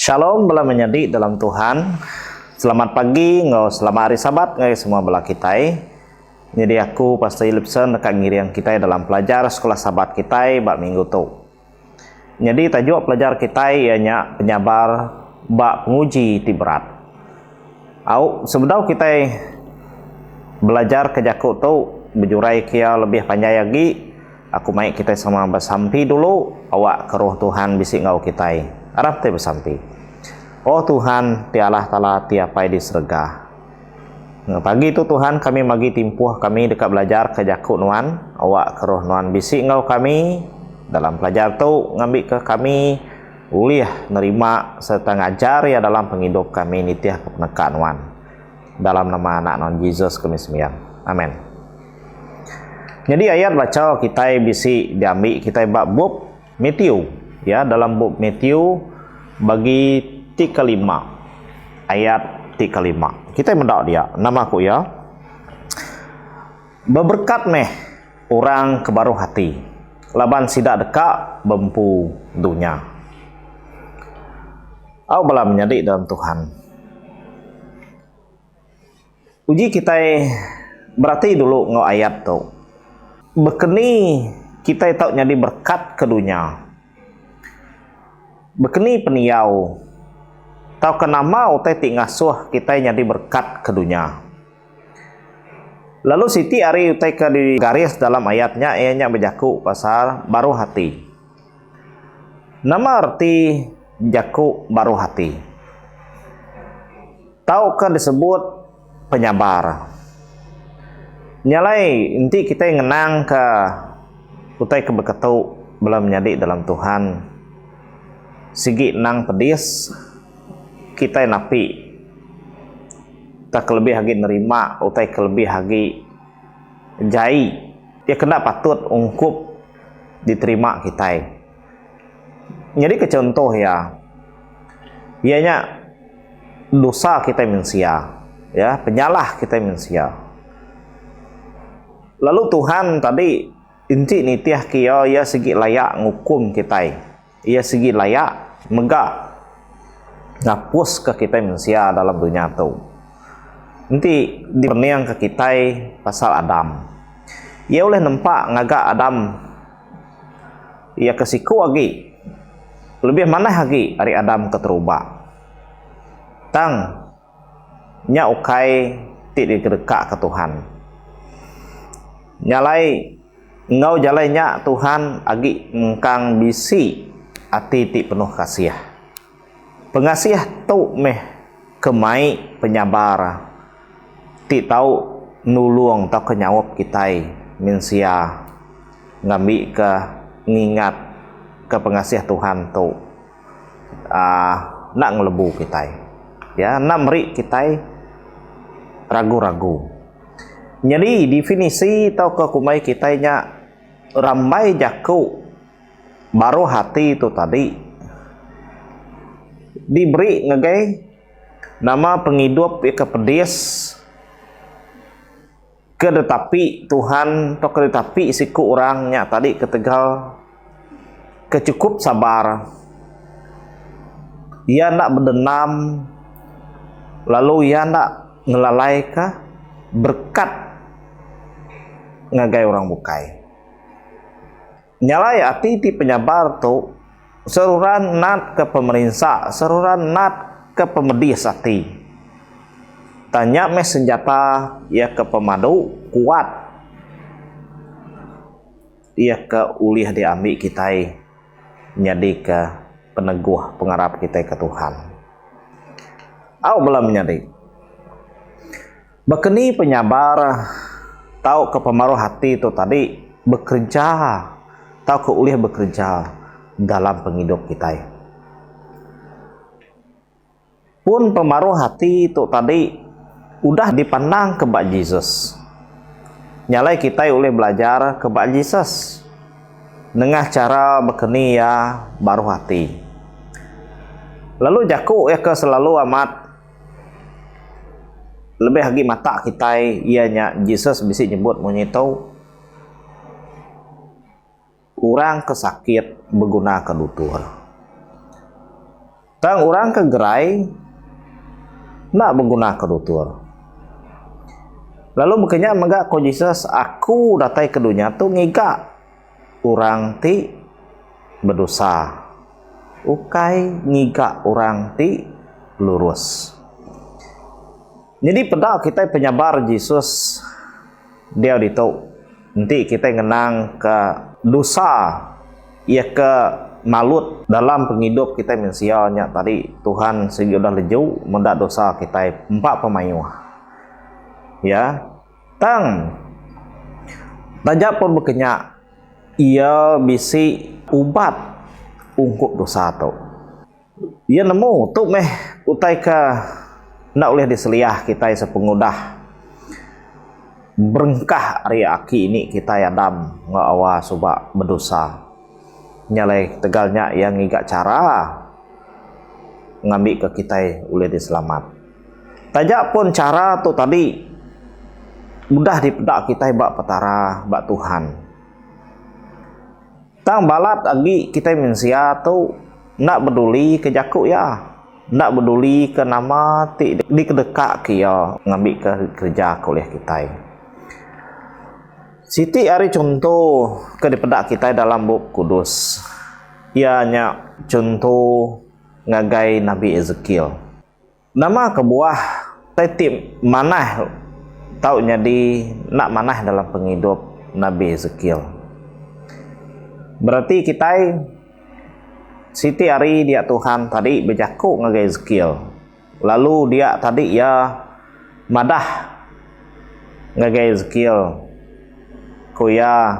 Shalom bela menjadi dalam Tuhan. Selamat pagi, selamat hari Sabat ngai semua bela kita. Jadi aku Pastor Ilipson dekat ngirian kita dalam pelajar sekolah Sabat kita bab minggu tu. Jadi tajuk pelajar kita ianya penyabar bab penguji ti berat. Sebenarnya kita belajar ke jakuk tu berjurai kia lebih panjang lagi. Aku mai kita sama bersampi dulu awak ke roh Tuhan bisik ngau kita. Arab te bersampi. Oh Tuhan, ti Allah Ta'ala tiapai di surga. Pagi itu Tuhan kami magi timpuh kami dekat belajar ke jakuk nuan, awak ke roh nuan bisik ngau kami dalam pelajar tu ngambil ke kami uliah nerima serta ngajar ya dalam penghidup kami nitiah kepenekan nuan. Dalam nama anak non Yesus kami sembahyang. Amin. Jadi ayat baca kita bisik diambil kita bab Matthew. Ya, dalam buku Matthew bagi 35 ayat 35 kita mendak dia nama aku ya berberkat meh orang kebaru hati laban sidak dekat bempu dunia. Aku bela menjadi dalam Tuhan uji kita berarti dulu ngau ayat tu bekeni kita tahu jadi berkat ke dunia. Bekeni peniau tau kena mau teh ti ngasuh kita jadi berkat ke dunia. Lalu Siti ari utai ke di garis dalam ayatnya ianya berjaku pasal baru hati. Nama arti jaku baru hati. Tau ke disebut penyabar. Nyalai inti kita ngenang ke utai ke beketu belum menjadi dalam Tuhan. Sigi nang pedis kita napi tak kelebih hagi nerima utai kelebih hagi jai dia kena patut ungkup diterima kita. Jadi ke contoh ya ianya dosa kita mensia ya penyalah kita mensia lalu Tuhan tadi inti nitiah kia ya segi layak ngukum kita. Ia segi layak megah ngapus ke kita manusia dalam dunia tu. Nanti diperniang ke kita pasal Adam. Ia oleh nampak ngagak Adam. Ia kesiku lagi. Lebih mana lagi hari Adam keterubah. Tang nya ukai tidak dekat ke Tuhan. Nyalai ngau jalainya Tuhan agi engkang bisi ati ti penuh kasih. Pengasih tu meh kemai penyabar. Ti tahu nulung tau kenyawap kita mensia ngambil ke ngingat ke pengasih Tuhan tu nak ngelebu kita. Ya, nak meri kita ragu-ragu. Jadi definisi tau ke kumai kita nya ramai jaku baru hati itu tadi diberi ngegai nama penghidup ke pedis ke tetapi Tuhan atau ke tetapi siku orangnya tadi ketegal kecukup sabar ia nak berdenam lalu ia nak ngelalai ke berkat ngegai orang bukai. Nyalai hati ti penyabar tu seruran nat ke pemerintah, seruran nat ke pemedis hati. Tanya mes senjata ia ke pemadu kuat. Ia ke uliah diambil kita menjadi ke peneguh pengarap kita ke Tuhan. Aku belum menjadi. Bekeni penyabar tahu ke pemaruh hati itu tadi bekerja. Tahu ke uliah bekerja dalam penghidup kita. Pun pemaruh hati itu tadi udah dipandang ke bak Yesus. Nyalai kita oleh belajar ke bak Yesus dengan cara bekeni ya baru hati. Lalu jaku ya ke selalu amat lebih lagi mata kita ianya Yesus bisa nyebut menyitau kurang kesakit berguna ke lutur. Tang orang ke gerai nak berguna ke tutur. Lalu makanya mega ko Jesus aku datai ke dunia tu ngiga orang ti berdosa. Ukai ngiga orang ti lurus. Jadi pada kita penyabar Yesus dia dito nanti kita ngenang ke dosa ia ke malut dalam penghidup kita mensialnya tadi Tuhan segi udah leju mendak dosa kita empat pemayuh ya tang tajak pun berkenyak ia bisi ubat ungkup dosa tu ia nemu tu meh utai ke nak oleh diseliah kita sepengudah berengkah hari aki ini kita Adam ngawa subak berdosa nyalai tegalnya yang ngigak cara ngambil ke kita oleh diselamat tajak pun cara tu tadi mudah dipedak kita bak petara bak Tuhan tang balat agi kita mensia tu nak peduli ke jakuk ya nak peduli ke nama ti di kedekak kia ngambil ke kerja oleh kita Siti hari contoh ke dipedak kita dalam buku kudus. Ianya contoh ngagai Nabi Ezekiel. Nama kebuah tetip manah tau jadi nak manah dalam penghidup Nabi Ezekiel. Berarti kita Siti hari dia Tuhan tadi berjakuk ngagai Ezekiel. Lalu dia tadi ya madah ngagai Ezekiel. Kuya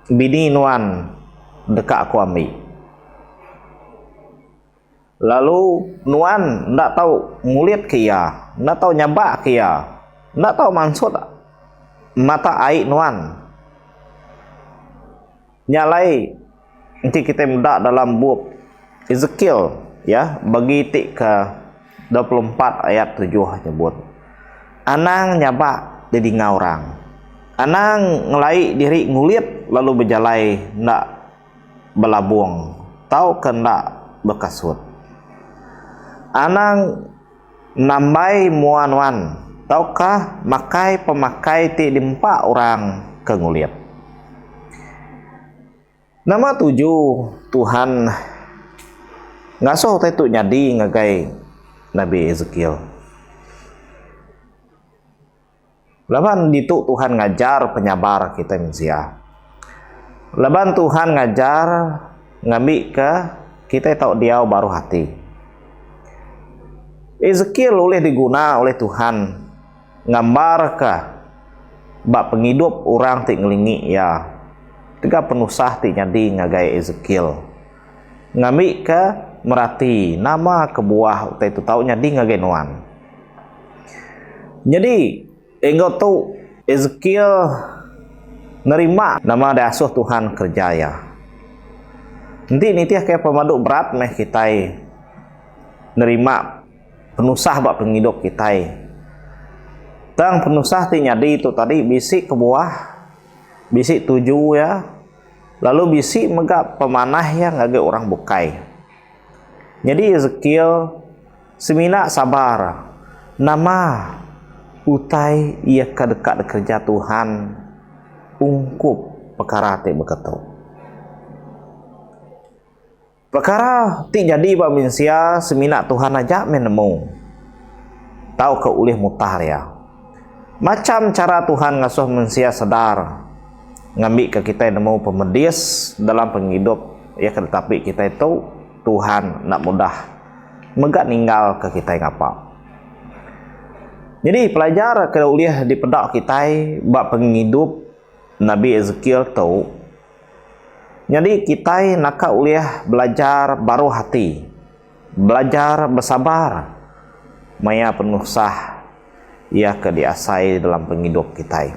bini nuan dekat aku ambil. Lalu nuan ndak tahu ngulit kia, ndak tahu nyabak kia, ndak tahu maksud mata air nuan. Nyalai nanti kita muda dalam buku Ezekiel ya bagi tik ke 24 ayat 7 nyebut. Anang nyabak jadi ngaurang. Anang ngelai diri ngulit lalu berjalai ndak belabung tau ke ndak bekasut anang nambai muanwan taukah makai pemakai ti dimpa orang ke ngulit nama 7 Tuhan ngasuh itu nyadi ngagai Nabi Ezekiel Laban ditu Tuhan ngajar penyabar kita manusia. Laban Tuhan ngajar ngambil ke kita tahu dia baru hati. Ezekiel oleh diguna oleh Tuhan ngambar ke bak penghidup orang ti ngelingi ya. Tiga penusah ti nyadi ngagai Ezekiel. Ngambil ke merati nama kebuah itu tahu nyadi ngagai nuan. Jadi engkau tu Ezekiel nerima nama asuh Tuhan kerja ya. Nanti nitiah kayak pemaduk berat meh kita nerima penusah bak penghidup kita. Tang penusah ti nyadi itu tadi bisik kebuah, bisik 7 ya. Lalu bisik megap pemanah yang agak orang bukai. Jadi Ezekiel semina sabar. Nama utai ia dekat kerja Tuhan ungkup perkara ti beketu. Perkara ti jadi bak minsia semina Tuhan aja menemu. Tahu ke ulih mutar ya. Macam cara Tuhan ngasuh minsia sedar ngambil ke kita nemu pemedis dalam penghidup ya tetapi kita itu Tuhan nak mudah megak ninggal ke kita ngapa. Jadi pelajar kalau uliah di pedak kita bak penghidup Nabi Ezekiel tu. Jadi kita nak uliah belajar baru hati. Belajar bersabar. Maya penusah ia ke diasai dalam penghidup kita.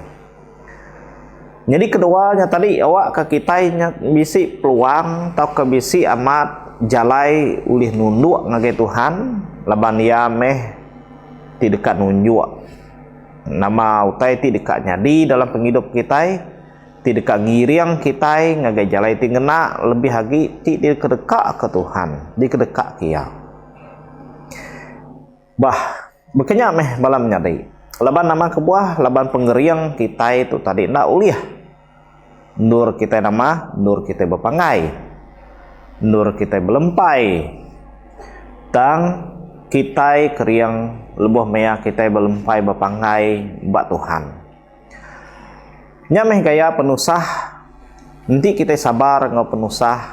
Jadi keduanya tadi awak ke kita bisi peluang atau ke bisi amat jalai ulih nunduk ngagai Tuhan laban ia meh ti dekat nunjuk nama utai ti dekat nyadi dalam penghidup kita ti dekat ngiriang kita ngagai jalai ti ngena lebih lagi ti di kedekak ke Tuhan di kedekak kia bah bekenya meh balam nyadi laban nama kebuah laban penggeriang kita itu tadi ndak uliah nur kita nama nur kita bepangai nur kita belempai tang kita keriang lebuh mea kita belempai bepangai bak Tuhan nyameh gaya penusah nanti kita sabar ngau penusah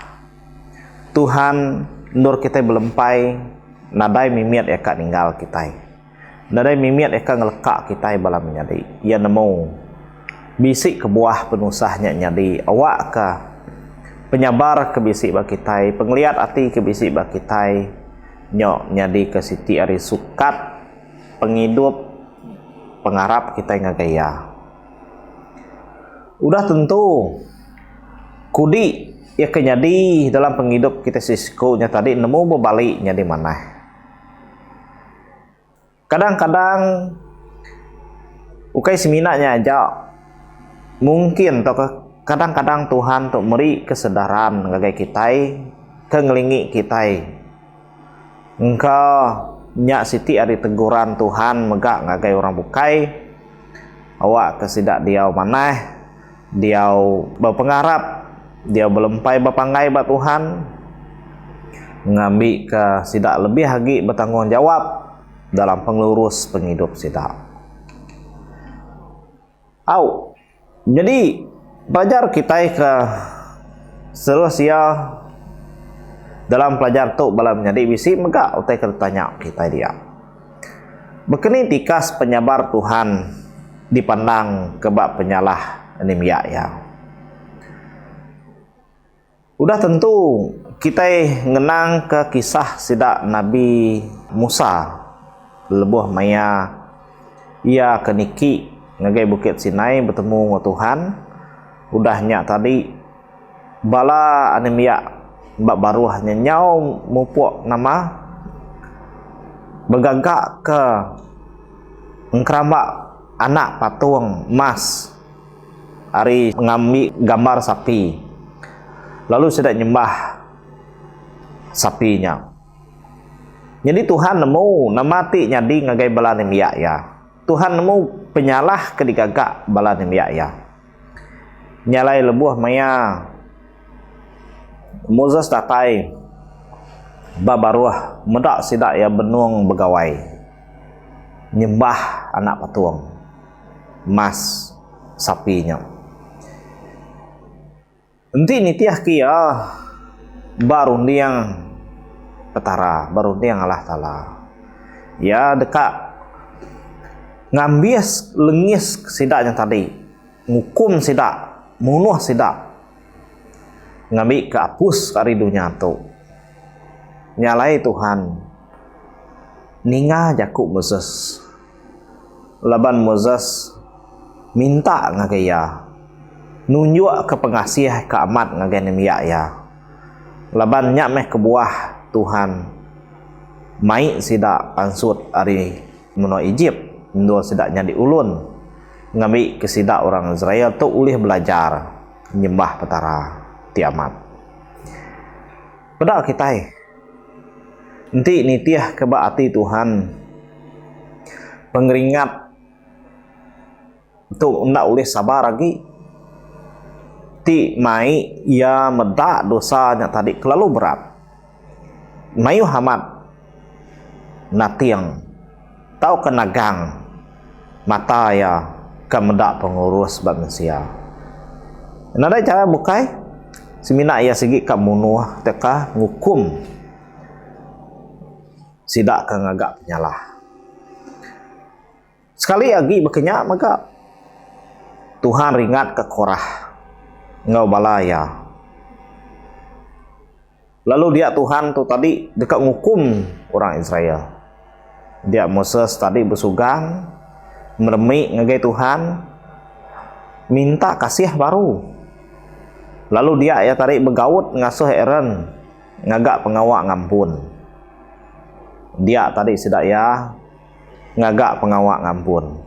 Tuhan nur kita belempai nadai mimiat eka ninggal kita nadai mimiat eka ngelekak kita balam nyadi ia nemu bisik ke buah penusahnya nyadi awak ke penyabar ke bisik bak kita pengliat hati ke bisik bak kita nyok nyadi ke siti ari sukat penghidup pengharap kita ngagaya udah tentu kudi ya kenyadi dalam penghidup kita siskunya tadi nemu berbalik nyadi mana kadang-kadang ukai seminaknya aja mungkin atau kadang-kadang Tuhan untuk beri kesadaran ngagai kita ke ngelingi kita engkau nyak siti ari teguran Tuhan megak ngagai orang bukai awak kesidak diau maneh diau berpengharap dia belempai berpangai bak Tuhan ngambil ke sidak lebih lagi bertanggung jawab dalam pengurus penghidup sidak jadi belajar kita ke selusia dalam pelajar tu balam jadi bisi megak utai ketanya kita dia bekeni tikas penyabar Tuhan dipandang kebak penyalah anemia ya udah tentu kita ngenang ke kisah sidak Nabi Musa lebuh maya ia keniki ngagai Bukit Sinai bertemu dengan Tuhan udahnya tadi bala anemia bak baru hanya nyau mupuk nama bergagak ke engkerambak anak patung emas hari mengambil gambar sapi lalu sudah nyembah sapinya jadi Tuhan nemu namati nyadi ngagai bala anemia ya Tuhan nemu penyalah kedigagak bala anemia ya nyalai lebuh maya Moses datai babaruah medak sidak ya benung begawai nyembah anak patung emas sapinya enti nitiah kia baru diang petara baru diang Allah Ta'ala ya dekat ngambias lengis sidaknya tadi ngukum sidak munuh sidak ngambil kehapus kari dunia tu nyalai Tuhan ninga jakuk Moses laban Moses minta ngagaya nunjuk ke pengasih ke amat ngagaya nemia ya laban nyak meh kebuah Tuhan mai sidak pansut ari meno Egypt ndo sidaknya diulun ngambil ke sidak orang Israel tu ulih belajar nyembah petara tiamat pada kita nanti nitiah kebak hati Tuhan pengeringat tu ndak ulih sabar lagi ti mai ia medak dosanya tadi terlalu berat mayu hamat natiang tau kenagang mata ya kemedak pengurus manusia nada cara bukai semina ia segi kamunuh teka ngukum sidak ke ngagak penyalah sekali lagi bekenya maka Tuhan ringat ke Korah ngau balaya lalu dia Tuhan tu tadi dekat ngukum orang Israel dia Moses tadi bersugang meremik ngagai Tuhan minta kasih baru lalu dia ya tarik begaut ngasuh Aaron ngagak pengawak ngampun dia tadi sidak ya ngagak pengawak ngampun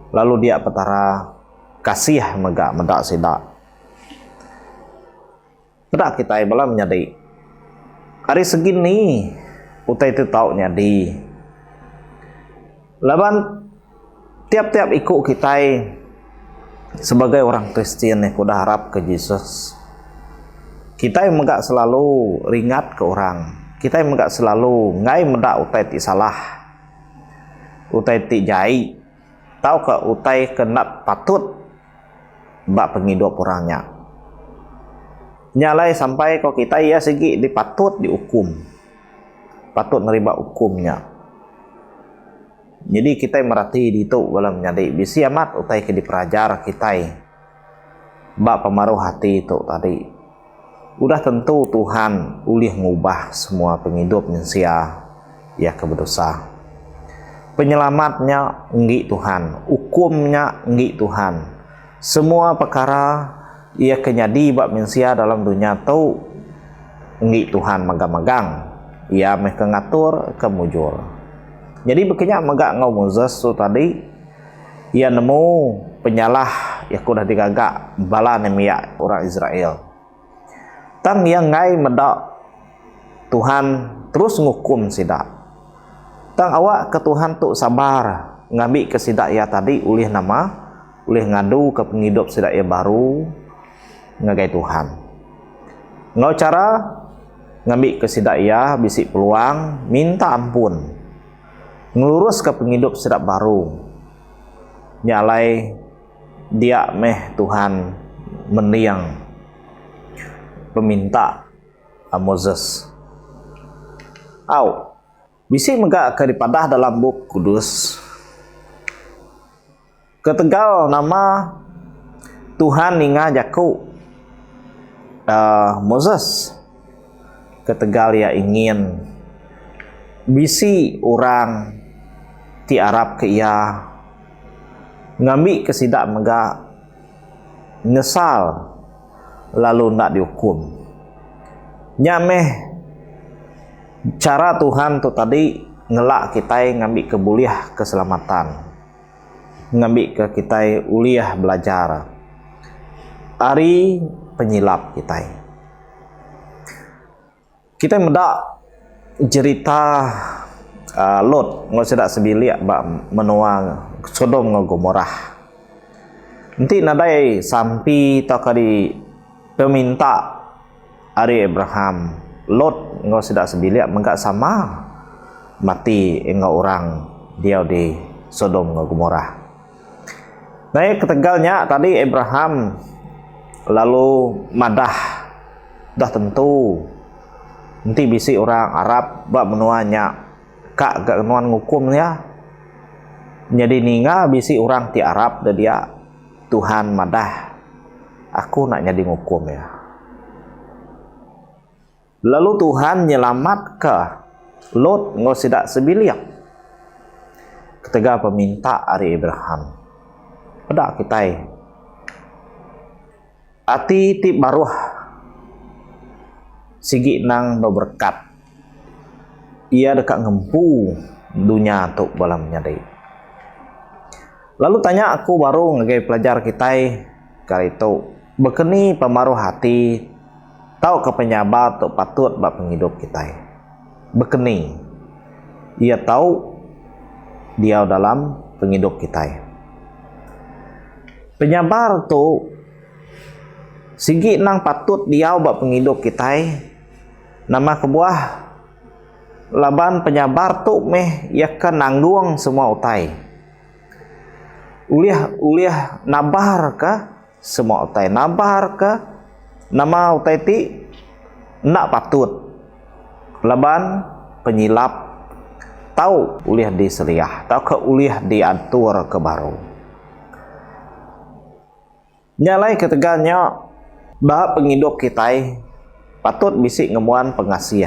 lalu dia petara kasih megak medak sidak pedak kita bala menyadi hari segini utai itu tahu nyadi Laban tiap-tiap ikut kita sebagai orang Kristen yang kuda harap ke Yesus, kita yang megak selalu ringat ke orang, kita yang megak selalu ngai medak utai ti salah, utai ti jai, tahu ke utai kenat patut bak penghidup orangnya. Nyalai sampai kau kita ya segi dipatut dihukum, patut nerima hukumnya. Jadi kita merhati di itu dalam nyadi bisi amat utai ke diperajar kita bak pemaruh hati itu tadi. Udah tentu Tuhan ulih ngubah semua penghidup manusia ya keberdosa. Penyelamatnya enggak Tuhan, hukumnya enggak Tuhan. Semua perkara ia kenyadi bak manusia dalam dunia tu enggak Tuhan magang-magang. Ia meh ngatur kemujur. Jadi bekenyak megak ngau Moses tu tadi, ia nemu penyalah yang kudah digagak bala nemiak orang Israel. Tang yang ngai medak Tuhan terus ngukum sidak. Tang awak ke Tuhan tu sabar ngambil ke sidak ia tadi ulih nama, ulih ngadu ke penghidup sidak ia baru ngagai Tuhan. Ngau cara ngambil ke sidak ia bisik peluang minta ampun. Ngelurus ke penghidup sedap baru. Nyalai dia meh Tuhan meniang peminta Moses. Bisi megak keripadah dalam buk kudus. Ketegal nama Tuhan ninga jaku Moses. Ketegal ya ingin bisi orang ti Arab ke ia ngambil kesidak megak nyesal lalu nak dihukum. Nyameh cara Tuhan tu tadi ngelak kita ngambil kebuliah keselamatan, ngambil ke kita uliah belajar ari penyilap kita medak cerita Lot ngau sedak sebiliak bak menua Sodom ngau Gomorah. Nanti nadai sampai tak kali peminta ari Abraham Lot ngau sedak sebiliak menggak sama mati engau orang dia di Sodom ngau Gomorah. Naik ketegalnya tadi Abraham lalu madah dah tentu nanti bisi orang Arab bak menuanya kak gak kenuan ngukumnya. Jadi ninga bisi orang ti Arab dan dia Tuhan madah aku nak jadi ngukum ya. Lalu Tuhan nyelamat ke Lot ngau sidak sebiliak ketika peminta ari Abraham. Pada kita ati ti baruh sigi nang berberkat. Ia dekat ngempu dunia tu balam nyadai. Lalu tanya aku baru ngagai pelajar kita kali itu bekeni pemaruh hati tahu ke penyabar tu patut bak penghidup kita. Bekeni ia tahu dia dalam penghidup kita. Penyabar tu sigi nang patut dia bak penghidup kita. Nama kebuah laban penyabar tu meh ia kan nangguang semua utai. Uliah nabar ke semua utai, nabar ke nama utai ti nak patut. Laban penyilap tahu uliah diseliah, tahu ke uliah diatur ke baru. Nyalai ketegalnya bah penghidup kita patut bisik ngemuan pengasih,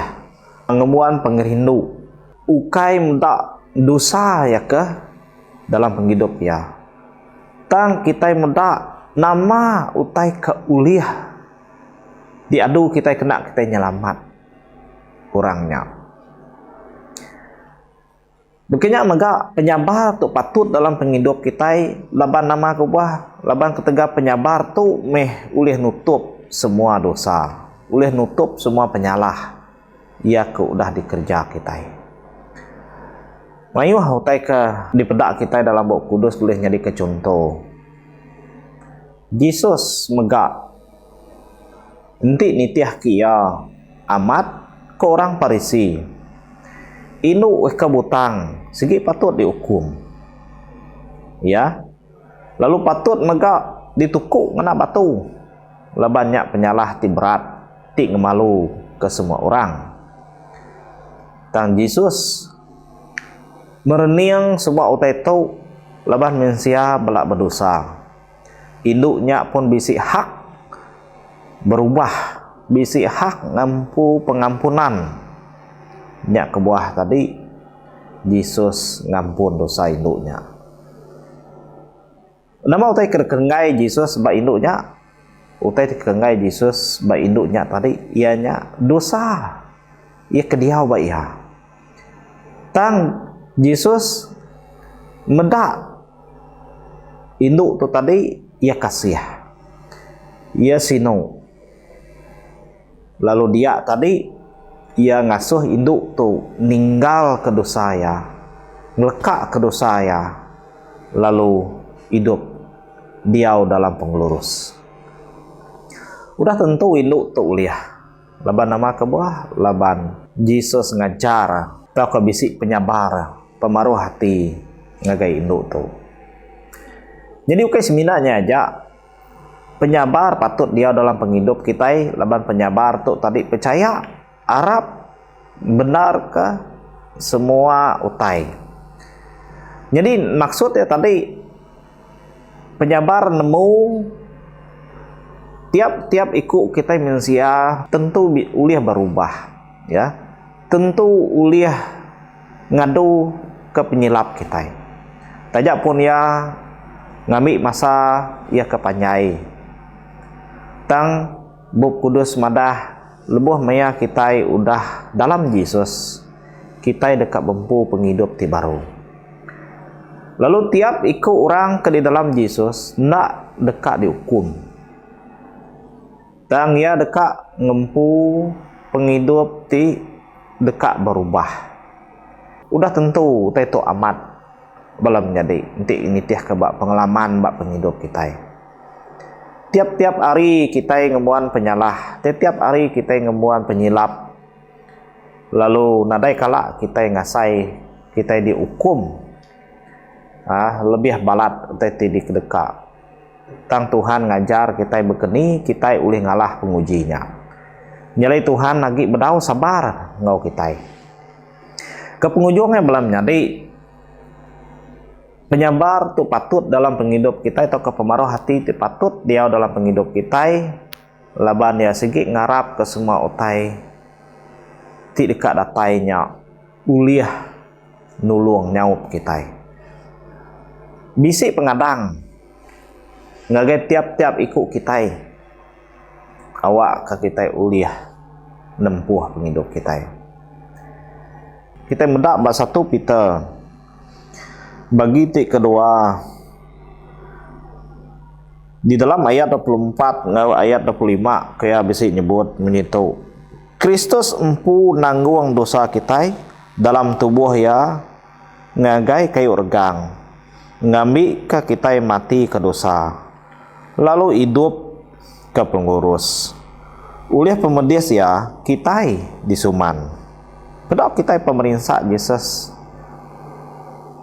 ngemuan pengerindu, ukai muda dosa ya ke dalam penghidup ya. Tang kita muda nama utai ke uliah diadu kita kena kita nyelamat kurangnya. Bekenya mega penyabar tu patut dalam penghidup kita laban nama kubah laban ketega penyabar tu meh ulih nutup semua dosa, ulih nutup semua penyalah ia ke udah dikerja kita. Mayuh utai ke dipedak kita dalam Buku Kudus boleh jadi ke contoh. Yesus megak enti nitiah kia amat ke orang Parisi. Inu ke butang segi patut dihukum. Ya. Lalu patut megak ditukuk ngena batu. Lah banyak penyalah ti berat, ti ngemalu ke semua orang. Tang Yesus mereniang semua utai tu laban mensia belak berdosa. Induknya pun bisi hak berubah, bisi hak ngampu pengampunan. Nyak kebuah tadi Yesus ngampun dosa induknya. Nama utai kerkengai Yesus ba induknya, utai kerkengai Yesus ba induknya tadi ianya dosa. Ia kediau ba ia. Tang Yesus medak induk tu tadi ia kasih. Ia sino. Lalu dia tadi ia ngasuh induk tu ninggal ke dosa ya, ngelekak ke dosa ya, lalu hidup diau dalam penglurus. Udah tentu induk tu uliah. Laban nama kebuah, laban Yesus ngajar tau ke bisik penyabar, pemaruh hati ngagai induk tu. Jadi ukai seminanya aja penyabar patut dia dalam penghidup kita. Laban penyabar tu tadi percaya Arab benar ke semua utai. Jadi maksudnya tadi penyabar nemu tiap-tiap ikut kita manusia tentu uliah berubah, ya. Tentu uliah ngadu ke penyilap kita. Tajak pun ya ngambil masa ia kepanyai. Tang Buku Kudus madah lebuh maya kita udah dalam Yesus. Kita dekat bempu penghidup ti baru. Lalu tiap ikut orang ke di dalam Yesus nak dekat dihukum. Tang ia dekat ngempu penghidup ti dekat berubah. Udah tentu itu amat belum jadi. Nanti ini tiah ke bak pengalaman bak penghidup kita. Tiap-tiap hari kita ngemuan penyalah, tiap hari kita ngemuan penyilap. Lalu nadai kala kita ngasai, kita dihukum. Lebih balat tadi di kedekak. Tang Tuhan ngajar kita berkeni, kita ulih ngalah pengujinya. Nyalai Tuhan lagi bedau sabar ngau kita. Ke pengunjungnya belum jadi. Penyabar tu patut dalam penghidup kita atau ke pemaruh hati tu patut dia dalam penghidup kita. Laban ya segi ngarap ke semua utai ti dekat datainya uliah nulung nyaup kita. Bisik pengadang ngagai tiap-tiap ikut kita awak ke kita uliah nempuh penghidup kita. Kita mendak bab 1 Peter bagi ti kedua di dalam ayat 24 ngau ayat 25 kaya bisa nyebut menyitu Kristus empu nanggung dosa kita dalam tubuh ya ngagai kayu regang ngambil ke kita mati ke dosa lalu hidup ke pengurus oleh pemedis ya kita disuman pedok kita pemerintah Yesus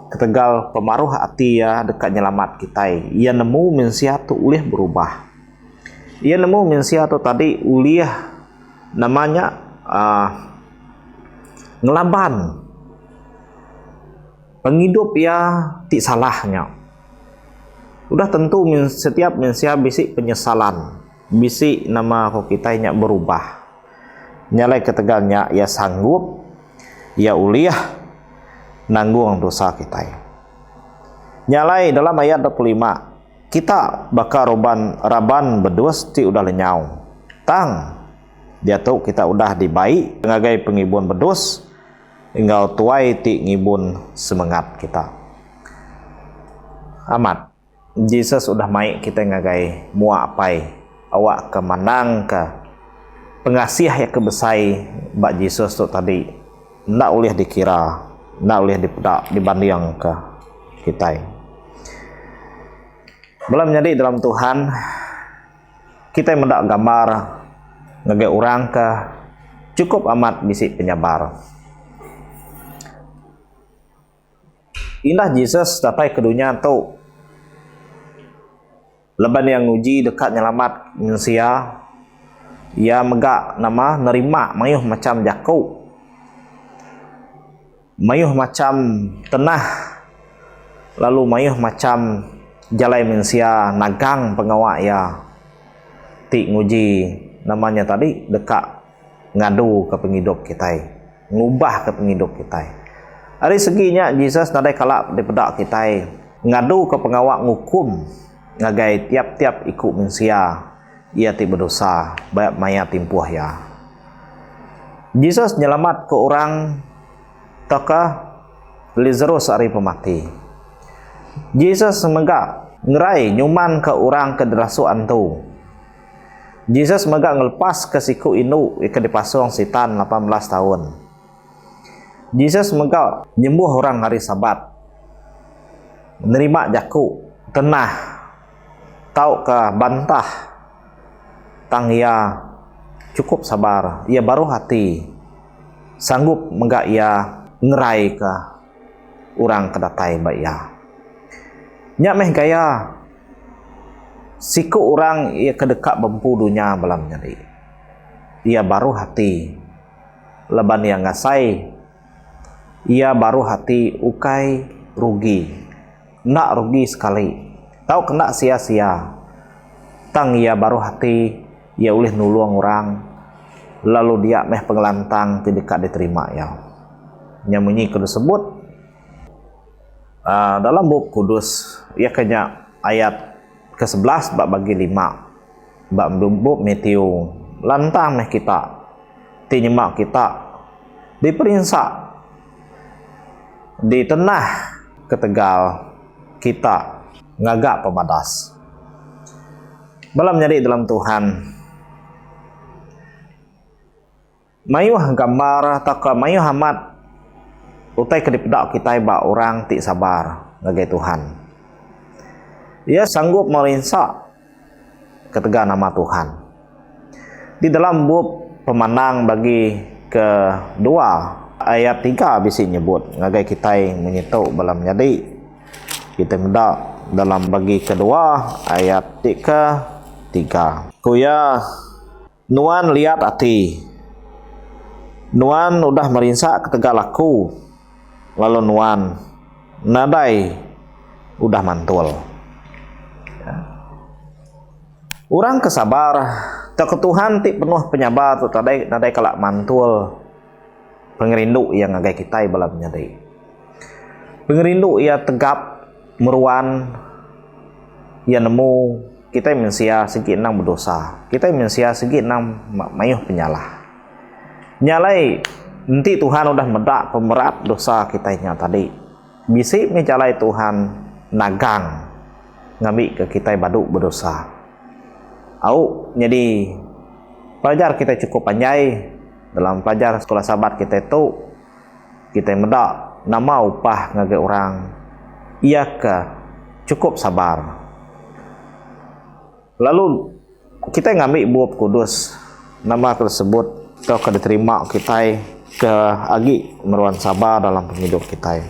ketegal pemaruh hati ya dekat nyelamat kita. Ia nemu mensia tu uliah berubah. Ia nemu mensia tu tadi uliah namanya ngelaban. Penghidup ya ti salahnya. Udah tentu setiap mensia bisik penyesalan. Bisik nama kita nya berubah. Nyalai ketegalnya ia sanggup ia uliah nanggung dosa kita. Nyalai dalam ayat 25 kita bakal raban bedus ti udah lenyau. Tang dia tahu kita udah dibaik ngagai pengibun bedus tinggal tuai ti ngibun semangat kita. Amat Yesus udah maik kita ngagai mua apai awak kemanang ke pengasih ya kebesai bak Yesus tu tadi ndak boleh dikira ndak boleh dipedak dibanding ke kita. Belum jadi dalam Tuhan kita mendak gambar ngagai orang ke cukup amat bisik penyabar. Indah Yesus datang ke dunia tu leban yang uji dekat nyelamat manusia, ia megak nama nerima mayuh macam Yakub, mayuh macam tenah, lalu mayuh macam jalai manusia nagang pengawak ya ti nguji namanya tadi dekat ngadu ke penghidup kita, ngubah ke penghidup kita. Dari seginya Yesus nadai kalak dipedak kita ngadu ke pengawak ngukum ngagai tiap-tiap ikut manusia ia ti berdosa banyak mayat timpuh ya. Yesus nyelamat ke orang taka Lazarus hari pemati. Yesus megak ngerai nyuman ke orang ke derasuan tu. Yesus megak ngelepas ke siku inu ke dipasung setan 18 tahun. Yesus megak nyembuh orang hari Sabat. Menerima jaku tenah tau ke bantah tang ia cukup sabar, ia baru hati sanggup megak ia ngerai ke orang kedatai baik ia nyak meh gaya siku orang ia kedekat bempu dunia balam jadi ia baru hati leban yang ngasai ia baru hati ukai rugi nak rugi sekali tau kena sia-sia tang ia baru hati ia boleh nulung orang lalu dia meh pengelantang tidak diterima ya nyamunyi kudus sebut dalam buku kudus ia kenya ayat ke-11 bab bagi 5 bab buku Matthew lantang meh kita tinyemak kita diperinsak di tengah ketegal kita ngagak pemadas balam nyari dalam Tuhan mayuh gambar taka mayuh amat utai kedipedak kita ba orang ti sabar ngagai Tuhan ia sanggup merinsak ketega nama Tuhan di dalam bab pemanang bagi kedua ayat 3 bisi nyebut ngagai kita menyetuk balam nyadi kita mendak dalam bagi kedua ayat ke-3 kuya nuan lihat hati nuan udah merinsak ketega laku lalu nuan nadai udah mantul ya. Orang kesabar tak ke Tuhan ti penuh penyabar tu nadai kalak mantul pengerindu yang ngagai kita balam nyadai pengerindu ia tegap meruan ia nemu kita manusia segi enang berdosa kita manusia segi enang mayuh penyalah nyalai nanti Tuhan udah medak pemerat dosa kita nya tadi bisik mencalai Tuhan nagang ngambil ke kita baduk berdosa au jadi pelajar kita cukup pandai dalam pelajar sekolah sahabat kita itu kita medak nama upah ngagai orang ia ke cukup sabar lalu kita ngambil buah kudus nama tersebut atau diterima kita ke agi meruan sabar dalam hidup kita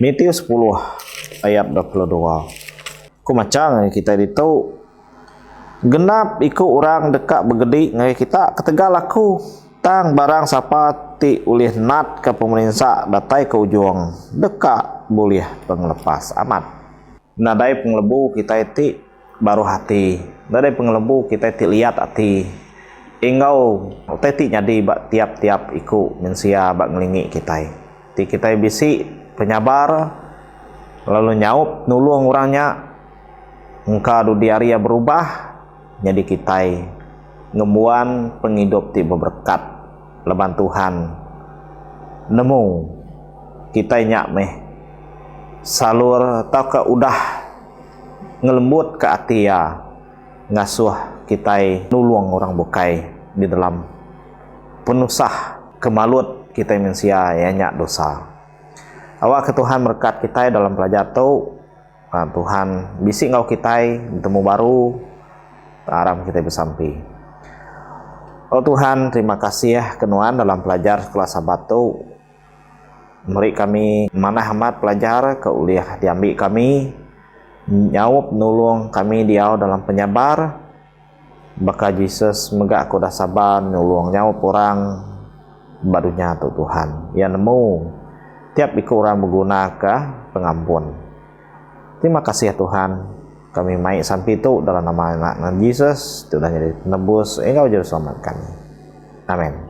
Matthew 10 ayat 22 ku macam kita itu genap ikut orang dekat bergedi ngai kita ketegal aku tang barang siapa ti ulih nat ke pemerintah datai ke ujung dekat boleh penglepas amat nadai penglebu kita ti baru hati nadai penglebu kita ti lihat hati ingau ti nyadi bak tiap-tiap ikut mensia bak ngelingi kita ti kita bisi penyabar lalu nyaup nulung orangnya engka du diaria berubah jadi kita ngemuan penghidup ti berberkat leban Tuhan nemu kita nyak meh salur tau ke udah ngelembut ke atia ngasuh kita nulung orang bukai di dalam penusah kemalut kita manusia yang nyak dosa Awak ke Tuhan berkat kita dalam pelajar tu. Tuhan bisik ngau kita bertemu baru aram kita bersampai. Oh Tuhan, terima kasih ya kenuan dalam pelajar kelas sabat tu. Meri kami mana amat pelajar ke uliah diambil kami, nyawab nulung kami dia dalam penyabar. Baka Jesus megak aku dah sabar nulung nyawab orang barunya tu Tuhan. Ya nemu tiap ikut orang menggunakan pengampun. Terima kasih ya Tuhan. Kami mai sampai itu dalam nama anak Yesus, Tuhan jadi penebus, engkau jadi selamatkan. Amin.